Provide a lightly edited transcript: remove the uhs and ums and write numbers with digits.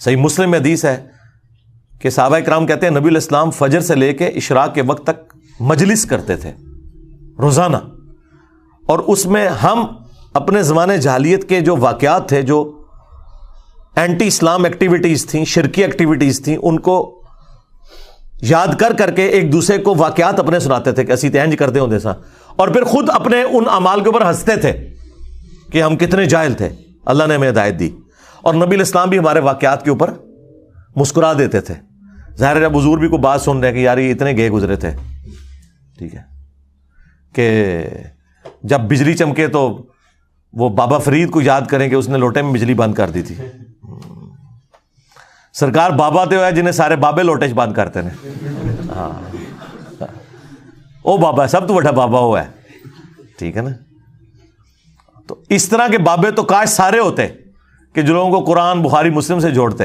صحیح مسلم میں حدیث ہے کہ صحابہ کرام کہتے ہیں نبی علیہ السلام فجر سے لے کے اشراق کے وقت تک مجلس کرتے تھے روزانہ، اور اس میں ہم اپنے زمانے جاہلیت کے جو واقعات تھے، جو اینٹی اسلام ایکٹیویٹیز تھیں، شرکی ایکٹیویٹیز تھیں، ان کو یاد کر کر کے ایک دوسرے کو واقعات اپنے سناتے تھے کہ اسی تینج کرتے ہوں سا، اور پھر خود اپنے ان اعمال کے اوپر ہنستے تھے کہ ہم کتنے جاہل تھے، اللہ نے ہمیں ہدایت دی. اور نبی علیہ السلام بھی ہمارے واقعات کے اوپر مسکرا دیتے تھے. ظاہر ہے جب حضور بھی کو بات سن رہے ہیں کہ یار یہ اتنے گئے گزرے تھے، ٹھیک ہے، کہ جب بجلی چمکے تو وہ بابا فرید کو یاد کریں کہ اس نے لوٹے میں بجلی بند کر دی تھی. سرکار بابا تو ہے جنہیں سارے بابے لوٹے بند کرتے ہیں. ہاں او بابا سب تو بڑا بابا ہوا ہے، ٹھیک ہے نا. تو اس طرح کے بابے تو کاش سارے ہوتے کہ جو لوگوں کو قرآن بخاری مسلم سے جوڑتے.